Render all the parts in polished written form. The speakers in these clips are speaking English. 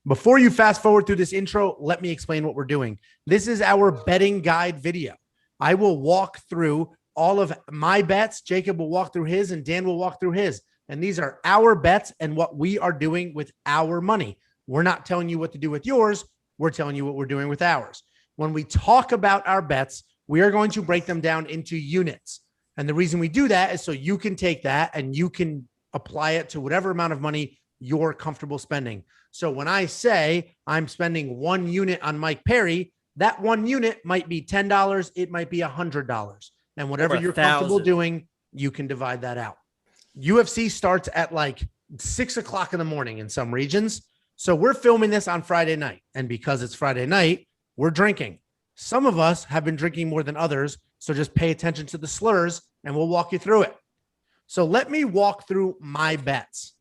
Before you fast forward through this intro, let me explain what we're doing. This is our betting guide video. I will walk through all of my bets. Jacob will walk through his and Dan will walk through his. And these are our bets and what we are doing with our money. We're not telling you what to do with yours. We're telling you what we're doing with ours. When we talk about our bets, we are going to break them down into units. And the reason we do that is so you can take that and you can apply it to whatever amount of money you're comfortable spending. So when I say I'm spending 1 unit on Mike Perry, that 1 unit might be $10. It might be $100. And whatever you're comfortable doing, you can divide that out. UFC starts at like 6 o'clock in the morning in some regions. So we're filming this on Friday night. And because it's Friday night, we're drinking. Some of us have been drinking more than others. So just pay attention to the slurs and we'll walk you through it. So let me walk through my bets.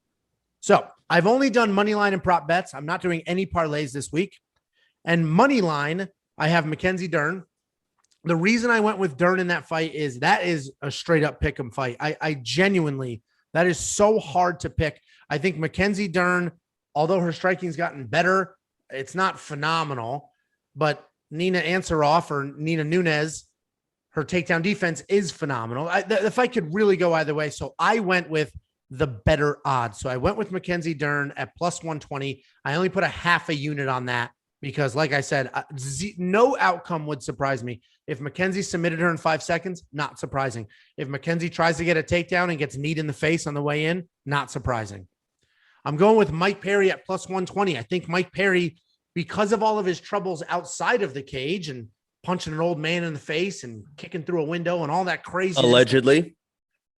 So I've only done money line and prop bets. I'm not doing any parlays this week. And money line, I have Mackenzie Dern. The reason I went with Dern in that fight is that is a straight up pick 'em fight. I genuinely, that is so hard to pick. I think Mackenzie Dern, although her striking's gotten better, it's not phenomenal. But Nina Ansaroff or Nina Nunes, her takedown defense is phenomenal. The fight could really go either way. So I went with the better odds. So I went with Mackenzie Dern at plus 120. I only put a half a unit on that because, like I said, no outcome would surprise me. If Mackenzie submitted her in 5 seconds, not surprising. If Mackenzie tries to get a takedown and gets kneed in the face on the way in, not surprising. I'm going with Mike Perry at plus 120. I think Mike Perry, because of all of his troubles outside of the cage and punching an old man in the face and kicking through a window and all that craziness. Allegedly.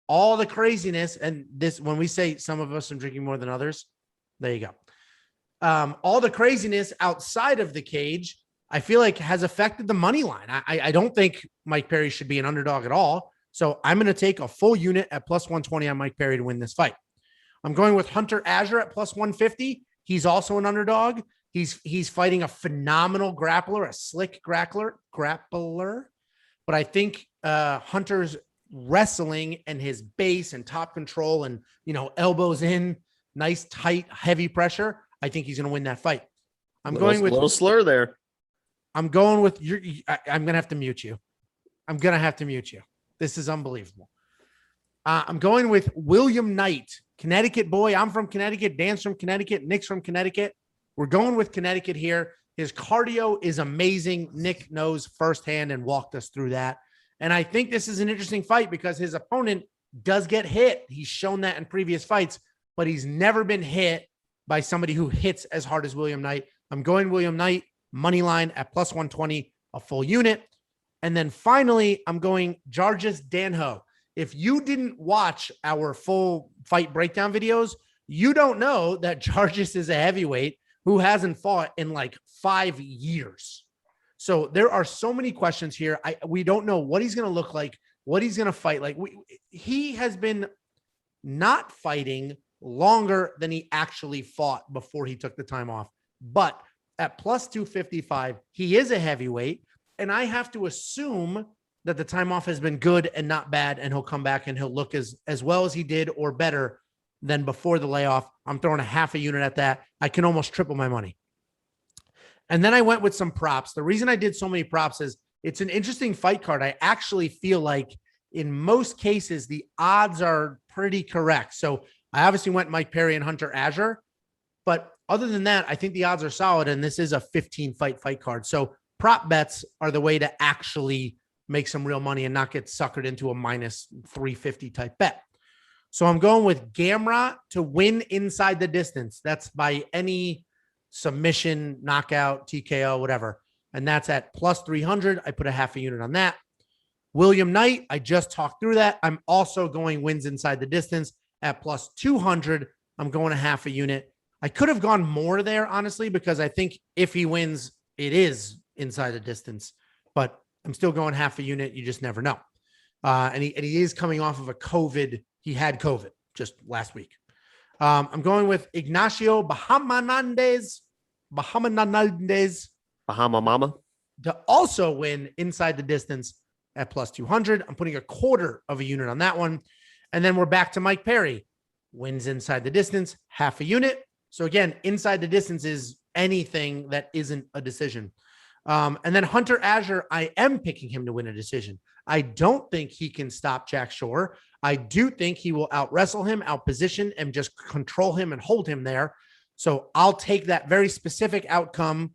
All the craziness. And this, when we say some of us are drinking more than others, there you go. All the craziness outside of the cage, I feel like has affected the money line. I don't think Mike Perry should be an underdog at all. So I'm going to take a full unit at plus 120 on Mike Perry to win this fight. I'm going with Hunter Azure at plus 150. He's also an underdog. He's fighting a phenomenal grappler, a slick grappler. But I think Hunter's wrestling and his base and top control and, elbows in, nice, tight, heavy pressure. I think he's going to win that fight. I'm going with a little slur there. I'm going with I'm going to have to mute you. This is unbelievable. I'm going with William Knight, Connecticut boy. I'm from Connecticut. Dan's from Connecticut. Nick's from Connecticut. We're going with Connecticut here. His cardio is amazing. Nick knows firsthand and walked us through that. And I think this is an interesting fight because his opponent does get hit. He's shown that in previous fights, but he's never been hit by somebody who hits as hard as William Knight. I'm going William Knight, money line at plus 120, a full unit. And then finally, I'm going Jarvis Danho. If you didn't watch our full fight breakdown videos, you don't know that Jarvis is a heavyweight who hasn't fought in like 5 years. So there are so many questions here. We don't know what he's going to look like, what he's going to fight like. He has been not fighting longer than he actually fought before he took the time off. But at plus 255, he is a heavyweight. And I have to assume that the time off has been good and not bad. And he'll come back and he'll look as well as he did or better than before the layoff. I'm throwing a half a unit at that. I can almost triple my money. And then I went with some props. The reason I did so many props is it's an interesting fight card. I actually feel like in most cases, the odds are pretty correct. So I obviously went Mike Perry and Hunter Azure, but other than that, I think the odds are solid. And this is a 15 fight card. So prop bets are the way to actually make some real money and not get suckered into a minus 350 type bet. So I'm going with Gamrot to win inside the distance. That's by any submission, knockout, TKO, whatever. And that's at plus 300. I put a half a unit on that. William Knight, I just talked through that. I'm also going wins inside the distance at plus 200. I'm going a half a unit. I could have gone more there, honestly, because I think if he wins, it is inside the distance. But I'm still going half a unit. You just never know. And he is coming off of a COVID. He had COVID just last week. I'm going with Ignacio Bahamondes Bahama Mama to also win inside the distance at plus 200. I'm putting a quarter of a unit on that one. And then we're back to Mike Perry. Wins inside the distance, half a unit. So again, inside the distance is anything that isn't a decision. And then Hunter Azure, I am picking him to win a decision. I don't think he can stop Jack Shore. I do think he will out wrestle him, out position, and just control him and hold him there. So I'll take that very specific outcome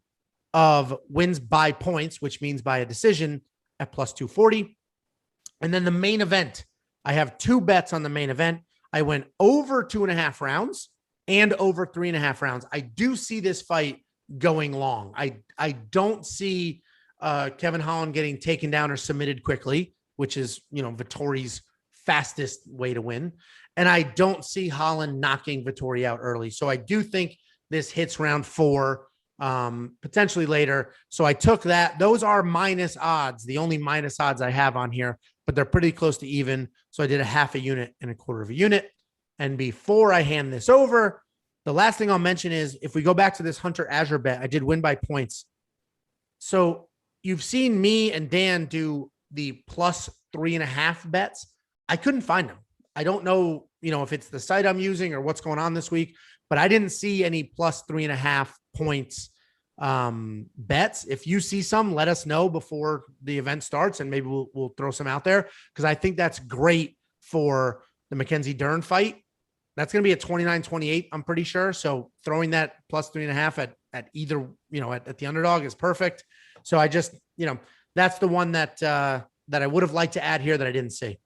of wins by points, which means by a decision, at plus 240. And then the main event, I have 2 bets on the main event. I went over 2.5 rounds and over 3.5 rounds. I do see this fight going long. I don't see Kevin Holland getting taken down or submitted quickly, which is, Vettori's fastest way to win. And I don't see Holland knocking Vettori out early. So I do think this hits round 4, potentially later. So I took that. Those are minus odds, the only minus odds I have on here, but they're pretty close to even. So I did a half a unit and a quarter of a unit. And before I hand this over, the last thing I'll mention is if we go back to this Hunter Azure bet, I did win by points. So you've seen me and Dan do the plus 3.5 bets. I couldn't find them. I don't know, if it's the site I'm using or what's going on this week, but I didn't see any plus 3.5 points bets. If you see some, let us know before the event starts, and maybe we'll throw some out there, because I think that's great for the Mackenzie Dern fight. That's going to be a 29-28, I'm pretty sure. So throwing that plus 3.5 at either, at the underdog is perfect. So I just, that's the one that I would have liked to add here that I didn't see.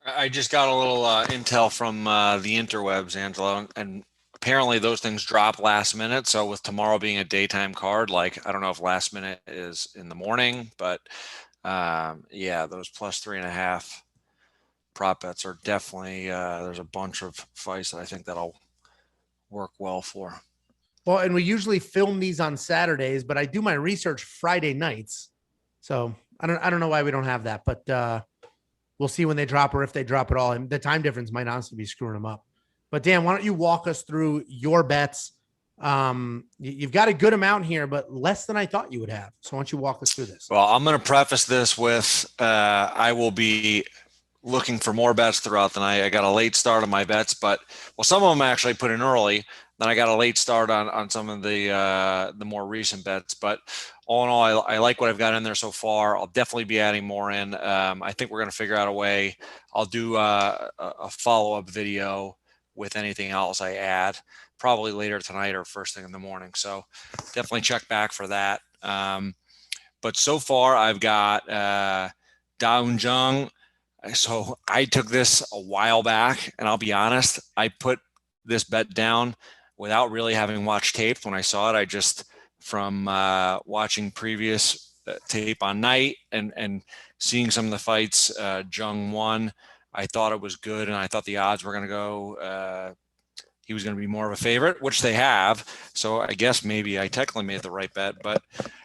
I just got a little intel from the interwebs, Angelo, and apparently those things drop last minute. So with tomorrow being a daytime card, I don't know if last minute is in the morning, but those plus 3.5 prop bets are definitely, there's a bunch of fights that I think that'll work well for. Well, and we usually film these on Saturdays, but I do my research Friday nights. So I don't know why we don't have that, but we'll see when they drop, or if they drop at all. And the time difference might honestly be screwing them up. But Dan, why don't you walk us through your bets? You've got a good amount here, but less than I thought you would have. So why don't you walk us through this? Well, I'm going to preface this with, I will be looking for more bets throughout the night. I got a late start on my bets, but some of them I actually put in early. Then I got a late start on some of the more recent bets. But all in all, I like what I've got in there so far. I'll definitely be adding more in. I think we're going to figure out a way. I'll do a follow-up video with anything else I add, probably later tonight or first thing in the morning. So definitely check back for that. But so far I've got Daun Jung. So I took this a while back, and I'll be honest, I put this bet down without really having watched tape. When I saw it, I just, from watching previous tape on night and seeing some of the fights Jung won, I thought it was good, and I thought the odds were going to go, he was going to be more of a favorite, which they have. So I guess maybe I technically made the right bet. But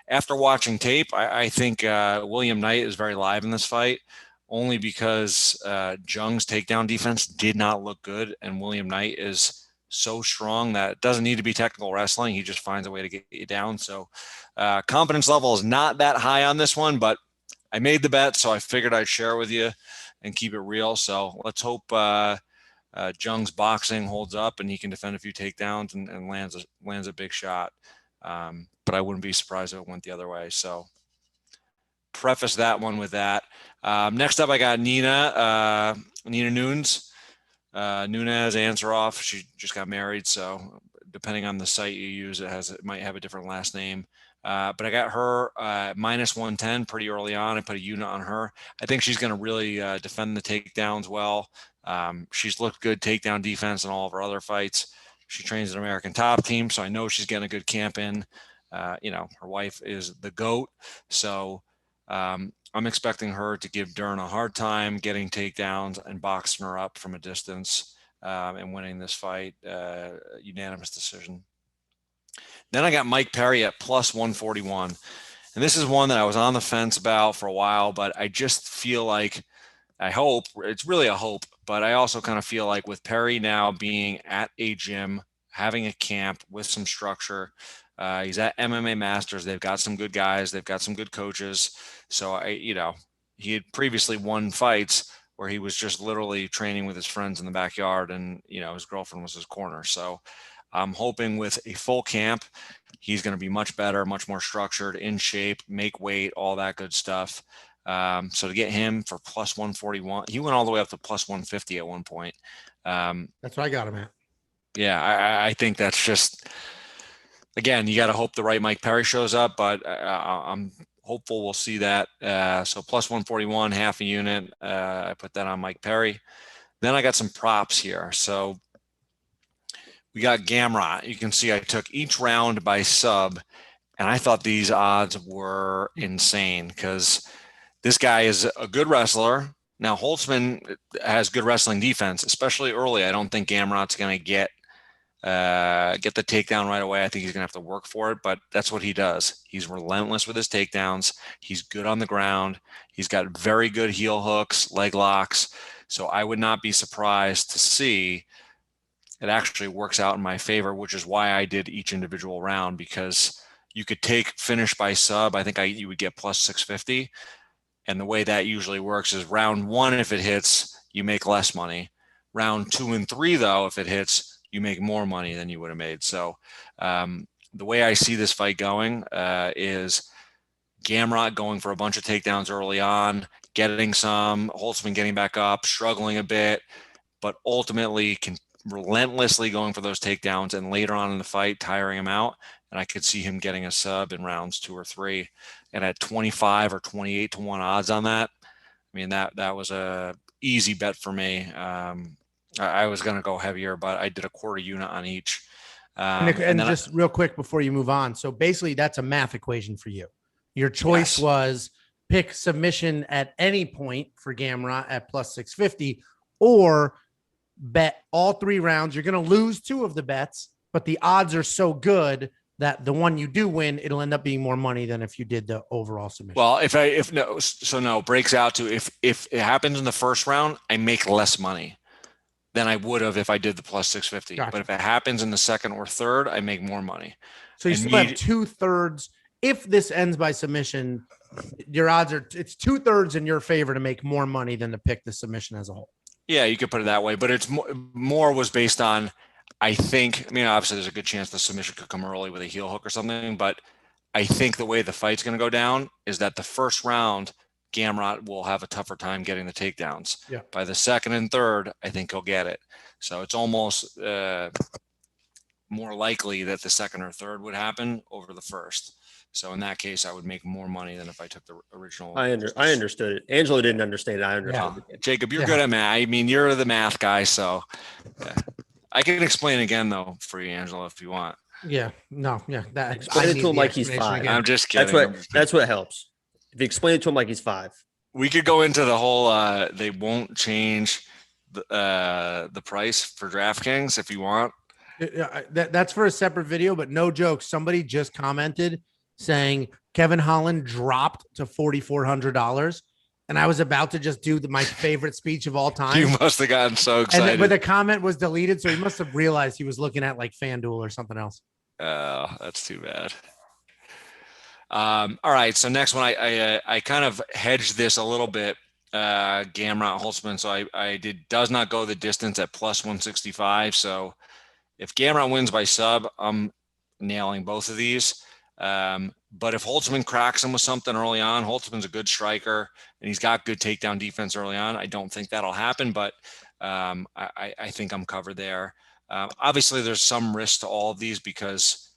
after watching tape, I think William Knight is very live in this fight, only because Jung's takedown defense did not look good, and William Knight is so strong that it doesn't need to be technical wrestling. He just finds a way to get you down. So confidence level is not that high on this one, but I made the bet, so I figured I'd share it with you and keep it real. So let's hope Jung's boxing holds up and he can defend a few takedowns and lands a big shot. But I wouldn't be surprised if it went the other way. So preface that one with that. Next up, I got Nina Nunes. Nunez Ansaroff. She just got married, so depending on the site you use, it might have a different last name. But I got her minus 110 pretty early on. I put a unit on her. I think she's going to really defend the takedowns well. She's looked good takedown defense in all of her other fights. She trains an American Top Team, so I know she's getting a good camp in. Her wife is the GOAT, so I'm expecting her to give Dern a hard time getting takedowns and boxing her up from a distance and winning this fight, unanimous decision. Then I got Mike Perry at plus 141. And this is one that I was on the fence about for a while, but I just feel like, I hope, it's really a hope, but I also kind of feel like with Perry now being at a gym, having a camp with some structure, he's at MMA Masters. They've got some good guys. They've got some good coaches. So he had previously won fights where he was just literally training with his friends in the backyard, and his girlfriend was his corner. So I'm hoping with a full camp, he's going to be much better, much more structured, in shape, make weight, all that good stuff. So to get him for plus 141, he went all the way up to plus 150 at one point. That's what I got him at. Yeah, I think that's just, again, you got to hope the right Mike Perry shows up, but I'm hopeful we'll see that. So plus 141, half a unit. I put that on Mike Perry. Then I got some props here. So we got Gamrot. You can see I took each round by sub, and I thought these odds were insane because this guy is a good wrestler. Now, Holtzman has good wrestling defense, especially early. I don't think Gamrot's going to get the takedown right away. I think he's going to have to work for it, but that's what he does. He's relentless with his takedowns. He's good on the ground. He's got very good heel hooks, leg locks. So I would not be surprised to see it actually works out in my favor, which is why I did each individual round, because you could take finish by sub. I think you would get plus 650. And the way that usually works is round 1, if it hits, you make less money. Round 2 and 3, though, if it hits, you make more money than you would have made. So the way I see this fight going is Gamrot going for a bunch of takedowns early on, getting some, Holtzman getting back up, struggling a bit, but ultimately relentlessly going for those takedowns, and later on in the fight, tiring him out. And I could see him getting a sub in rounds 2 or 3. And at 25 or 28 to 1 odds on that, I mean, that was a easy bet for me. I was going to go heavier, but I did a quarter unit on each. And just real quick before you move on. So basically that's a math equation for you. Your choice was pick submission at any point for Gamrot at plus 650, or bet all 3 rounds. You're going to lose 2 of the bets, but the odds are so good that the one you do win, it'll end up being more money than if you did the overall submission. Well, it breaks out to if it happens in the first round, I make less money than I would have if I did the plus 650. Gotcha. But if it happens in the second or third, I make more money. So you still have 2/3. If this ends by submission, your odds are, it's 2/3 in your favor to make more money than to pick the submission as a whole. Yeah, you could put it that way, but it's more was based on, I think, I mean, obviously there's a good chance the submission could come early with a heel hook or something, but I think the way the fight's going to go down is that the first round, Gamrot will have a tougher time getting the takedowns. Yeah. By the second and third, I think he'll get it. So it's almost more likely that the second or third would happen over the first. So in that case, I would make more money than if I took the original. I understood it. Angelo didn't understand it. I understood it. Jacob, you're good at math. I mean, you're the math guy, so I can explain again though for you, Angelo, if you want. Yeah, no, yeah. That explain it to him like he's 5. I'm just kidding. That's what helps. If you explain it to him like he's 5. We could go into the whole they won't change the price for DraftKings if you want. That's for a separate video, but no joke. Somebody just commented saying Kevin Holland dropped to $4,400. And I was about to just do my favorite speech of all time. You must have gotten so excited. But the comment was deleted, so he must have realized he was looking at like FanDuel or something else. Oh, that's too bad. All right, so next one, I kind of hedged this a little bit. Gamrot Holtzman, so I does not go the distance at plus 165. So if Gamrot wins by sub, I'm nailing both of these. But if Holtzman cracks him with something early on, Holtzman's a good striker and he's got good takedown defense early on. I don't think that'll happen, but I think I'm covered there. Obviously, there's some risk to all of these because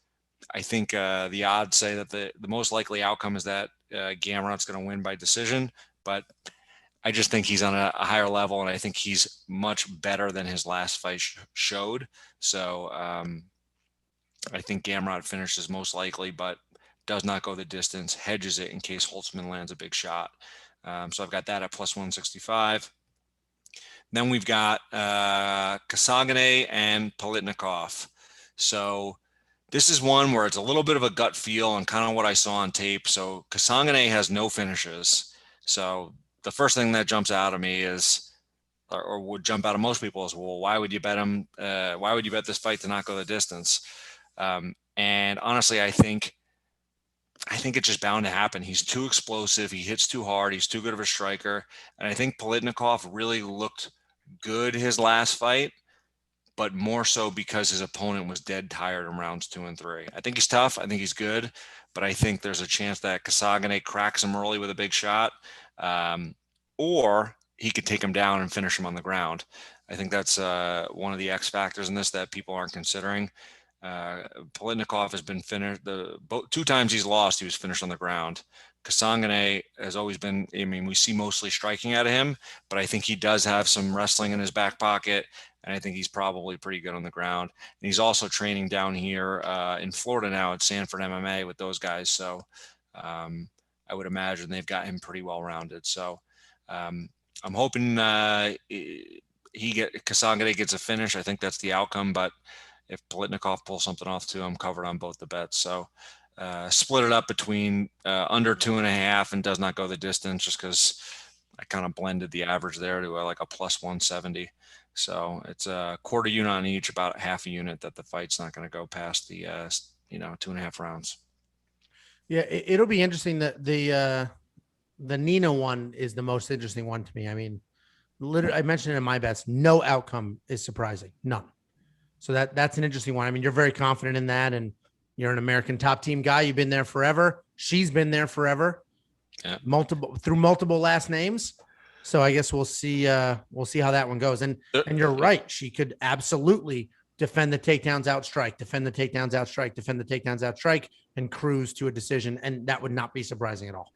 I think the odds say that the most likely outcome is that Gamrot's going to win by decision, but I just think he's on a higher level, and I think he's much better than his last fight showed. So I think Gamrot finishes most likely, but does not go the distance, hedges it in case Holtzman lands a big shot. So I've got that at plus 165. Then we've got Kasagane and Politnikov. So this is one where it's a little bit of a gut feel and kind of what I saw on tape. So Kasagane has no finishes. So the first thing that jumps out of me is, or would jump out of most people is, well, why would you bet him? Why would you bet this fight to not go the distance? And honestly, I think I think it's just bound to happen. He's too explosive. He hits too hard. He's too good of a striker. And I think Politnikov really looked good his last fight, but more so because his opponent was dead tired in rounds 2 and 3. I think he's tough. I think he's good, but I think there's a chance that Kasagane cracks him early with a big shot, or he could take him down and finish him on the ground. I think that's one of the X factors in this that people aren't considering. Politnikov has been finished. 2 times he's lost, he was finished on the ground. Kasagane has always been, I mean, we see mostly striking out of him, but I think he does have some wrestling in his back pocket, and I think he's probably pretty good on the ground. And he's also training down here in Florida now at Sanford MMA with those guys. So I would imagine they've got him pretty well rounded. So I'm hoping Kasagane gets a finish. I think that's the outcome, but if Politnikov pulls something off too, I'm covered on both the bets. So split it up between under 2.5 and does not go the distance, just because I kind of blended the average there to like a plus 170. So it's a quarter unit on each, about half a unit that the fight's not going to go past the 2.5 rounds. Yeah, it'll be interesting. That the Nina one is the most interesting one to me. I mean, literally, I mentioned it in my bets. No outcome is surprising, none. So that's an interesting one. I mean, you're very confident in that, and you're an American top team guy. You've been there forever. She's been there forever. Yeah. Multiple last names. So I guess we'll see how that one goes. And you're right. She could absolutely defend the takedowns, outstrike, defend the takedowns, outstrike, defend the takedowns, outstrike, and cruise to a decision. And that would not be surprising at all.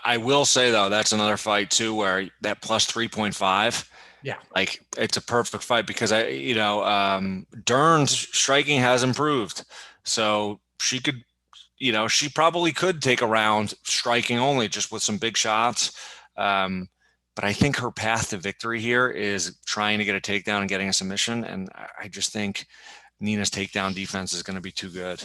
I will say though, that's another fight too, where that plus 3.5. Yeah. Like it's a perfect fight because Dern's striking has improved. So she could, she probably could take a round striking only just with some big shots. But I think her path to victory here is trying to get a takedown and getting a submission. And I just think Nina's takedown defense is going to be too good.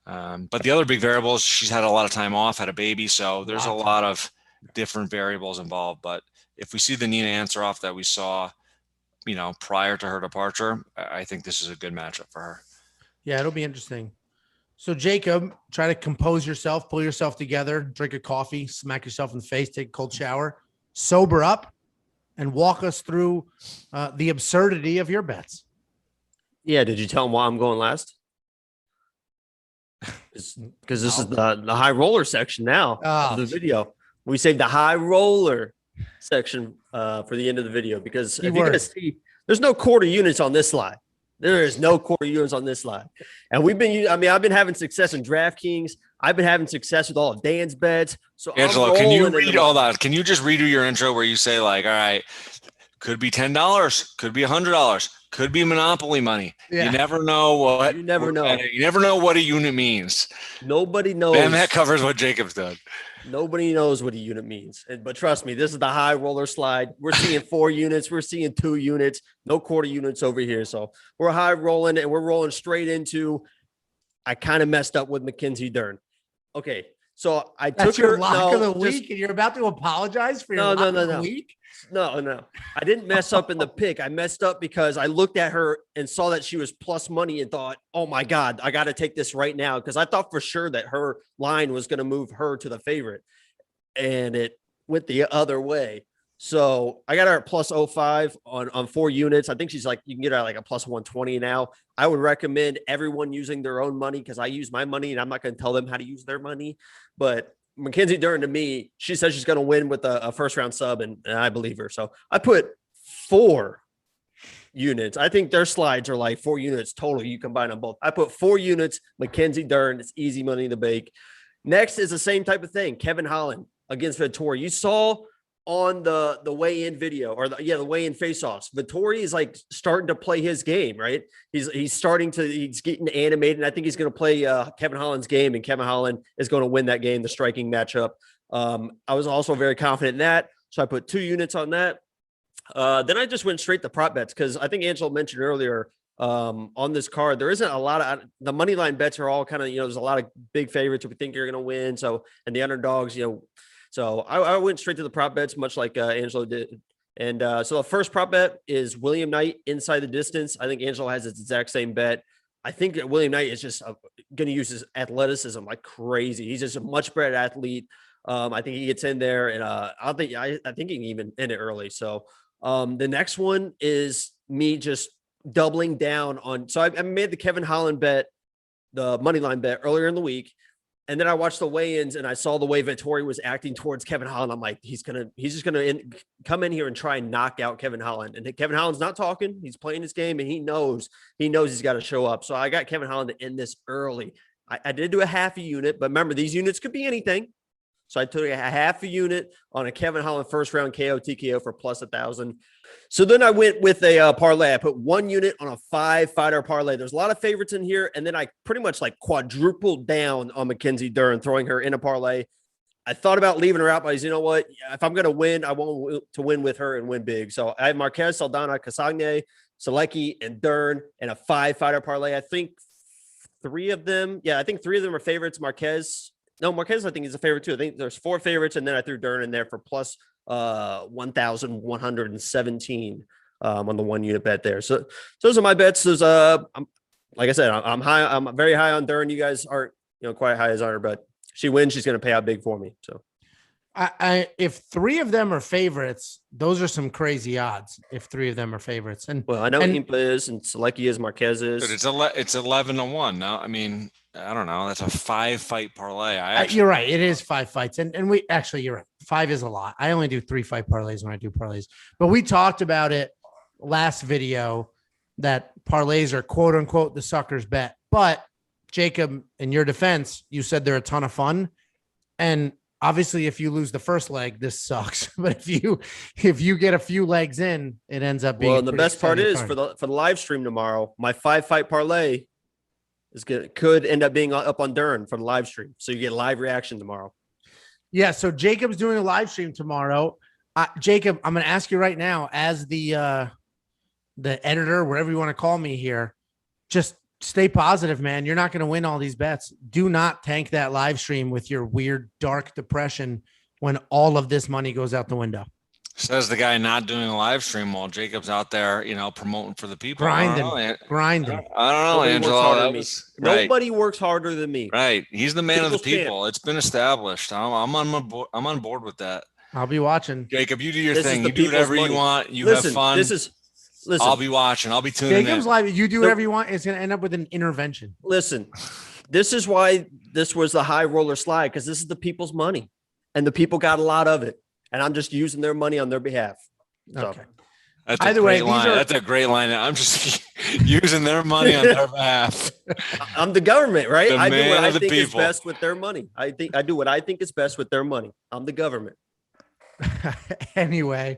But the other big variables, she's had a lot of time off, had a baby. So there's a lot of different variables involved. But if we see the Nina answer off that we saw, prior to her departure, I think this is a good matchup for her. Yeah, it'll be interesting. So Jacob, try to compose yourself, pull yourself together, drink a coffee, smack yourself in the face, take a cold shower, sober up, and walk us through the absurdity of your bets. Yeah. Did you tell him why I'm going last? Because this is the high roller section now of the video. We saved the high roller section for the end of the video, because if you're going to see, there's no quarter units on this slide. There is no quarter units on this slide. And I've been having success in DraftKings. I've been having success with all of Dan's bets. So Angelo, can you read all that? Can you just redo your intro where you say like, all right, could be $10, could be $100, could be Monopoly money. Yeah. You never know what. You never know. You never know what a unit means. Nobody knows. And that covers what Jacob's done. Nobody knows what a unit means. But trust me, this is the high roller slide. We're seeing 4 units. We're seeing 2 units. No quarter units over here. So we're high rolling, and we're rolling straight into. I kind of messed up with Mackenzie Dern. Okay, so That's your lock of the week, and you're about to apologize for your lock of the week? No. I didn't mess up in the pick. I messed up because I looked at her and saw that she was plus money and thought, oh my God, I got to take this right now. Because I thought for sure that her line was going to move her to the favorite, and it went the other way. So I got her at plus 05 on 4 units. I think she's like, you can get her at like a plus 120 now. I would recommend everyone using their own money, because I use my money and I'm not going to tell them how to use their money. But Mackenzie Dern, to me, she says she's going to win with a first round sub, and I believe her. So I put 4 units. I think their slides are like 4 units total. You combine them both. I put 4 units, Mackenzie Dern. It's easy money to bake. Next is the same type of thing. Kevin Holland against Vettori. You saw on the weigh-in video, or the weigh-in face-offs, Vettori is like starting to play his game, right? He's getting animated. And I think he's going to play Kevin Holland's game, and Kevin Holland is going to win that game, the striking matchup. I was also very confident in that. So I put 2 units on that. Then I just went straight to prop bets, because I think Angelo mentioned earlier on this card, there isn't a lot of the money line bets are all kind of, there's a lot of big favorites that we think you're going to win. So, and the underdogs, so I went straight to the prop bets, much like Angelo did. And so the first prop bet is William Knight inside the distance. I think Angelo has its exact same bet. I think that William Knight is just going to use his athleticism like crazy. He's just a much better athlete. I think he gets in there, and I think he can even end it early. So the next one is me just doubling down on. So I made the Kevin Holland bet, the money line bet earlier in the week. And then I watched the weigh-ins and I saw the way Vettori was acting towards Kevin Holland. I'm like, he's just gonna come in here and try and knock out Kevin Holland. And Kevin Holland's not talking; he's playing his game, and he knows he's got to show up. So I got Kevin Holland to end this early. I did do a half a unit, but remember, these units could be anything. So I took a half a unit on a Kevin Holland first round KO TKO for plus 1,000. So then I went with a parlay. I put 1 unit on a 5-fighter parlay. There's a lot of favorites in here. And then I pretty much like quadrupled down on Mackenzie Dern, throwing her in a parlay. I thought about leaving her out, but you know what? If I'm going to win, I want to win with her and win big. So I have Marquez, Saldana, Casagne, Selecki, and Dern in a 5-fighter parlay. I think 3 of them. Yeah, I think 3 of them are favorites. Marquez, I think he's a favorite too. I think there's 4 favorites, and then I threw Dern in there for plus 1,117 on the 1 unit bet there. So those are my bets. Like I said, I'm high. I'm very high on Dern. You guys aren't, quite high as on her, but she wins, she's going to pay out big for me. So if 3 of them are favorites, those are some crazy odds. If 3 of them are favorites, and well, I know Impa is, and Selecki is, Marquez is. But it's 11-1. No, I mean, I don't know. That's a 5-fight parlay. You're right. It is 5 fights. And we actually, you're right. 5 is a lot. I only do 3-fight parlays when I do parlays, but we talked about it last video that parlays are quote unquote the sucker's bet. But Jacob, in your defense, you said they're a ton of fun. And obviously if you lose the first leg, this sucks. But if you get a few legs in, it ends up being, well, the best part is for the live stream tomorrow, my 5-fight parlay could end up being up on Dern for the live stream. So you get live reaction tomorrow. Yeah. So Jacob's doing a live stream tomorrow. Jacob, I'm going to ask you right now, as the editor, wherever you want to call me here, just stay positive, man. You're not going to win all these bets. Do not tank that live stream with your weird, dark depression when all of this money goes out the window. Says the guy not doing a live stream while Jacob's out there, promoting for the people. Grinding. I don't know, Angelo. Nobody works harder than me. Right. He's the man of the people. It's been established. I'm on board with that. I'll be watching. Jacob, you do your thing. You do whatever you want. You have fun. Listen. I'll be watching. I'll be tuning Jacob's in. live. You do whatever you want. It's going to end up with an intervention. Listen, this is why this was the high roller slide, because this is the people's money, and the people got a lot of it. And I'm just using their money on their behalf. So. Okay. That's a great line. That's a great line. I'm just using their money on their behalf. I'm the government, right? I do what I think is best with their money. I do what I think is best with their money. I'm the government. Anyway,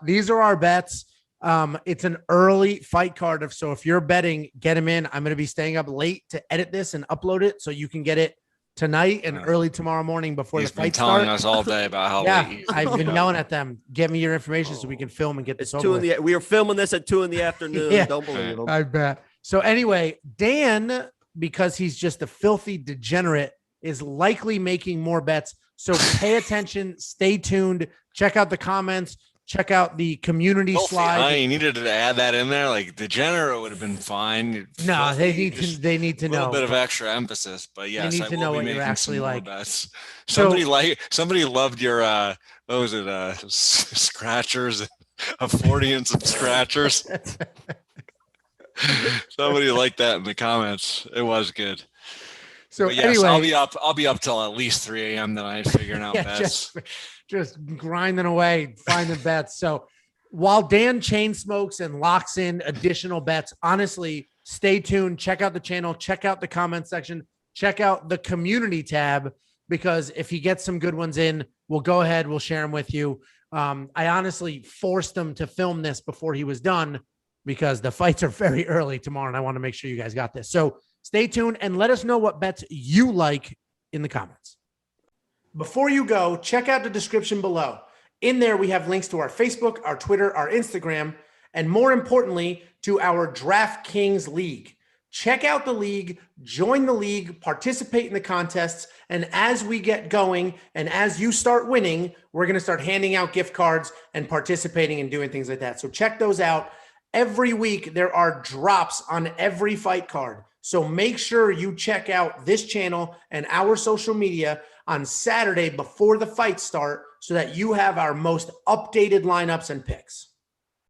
these are our bets. It's an early fight card. So if you're betting, get them in. I'm going to be staying up late to edit this and upload it so you can get it tonight and early tomorrow morning before the fight starts. He's been telling us all day about how late I've been yelling at them. Get me your information so we can film and get this over with. We are filming this at 2 PM. Yeah. Don't believe them. I bet. So anyway, Dan, because he's just a filthy degenerate, is likely making more bets. So pay attention, stay tuned, check out the comments, check out the community slide. You needed to add that in there. Like degenerate would have been fine. No, they need to know. A little bit of extra emphasis, but yes, they need to know what you're actually like. Bets. Somebody loved your what was it? Scratchers, accordions and scratchers. Somebody liked that in the comments. It was good. So yes, anyway, I'll be up till at least 3 AM tonight figuring out bets. Just grinding away, finding bets. So while Dan chain smokes and locks in additional bets, honestly, stay tuned. Check out the channel. Check out the comment section. Check out the community tab, because if he gets some good ones in, we'll go ahead. We'll share them with you. I honestly forced him to film this before he was done because the fights are very early tomorrow, and I want to make sure you guys got this. So stay tuned and let us know what bets you like in the comments. Before you go, check out the description below. In there, we have links to our Facebook, our Twitter, our Instagram, and more importantly, to our DraftKings League. Check out the league, join the league, participate in the contests, and as we get going and as you start winning, we're going to start handing out gift cards and participating and doing things like that. So check those out. every week there are drops on every fight card. So make sure you check out this channel and our social media on Saturday before the fights start so that you have our most updated lineups and picks.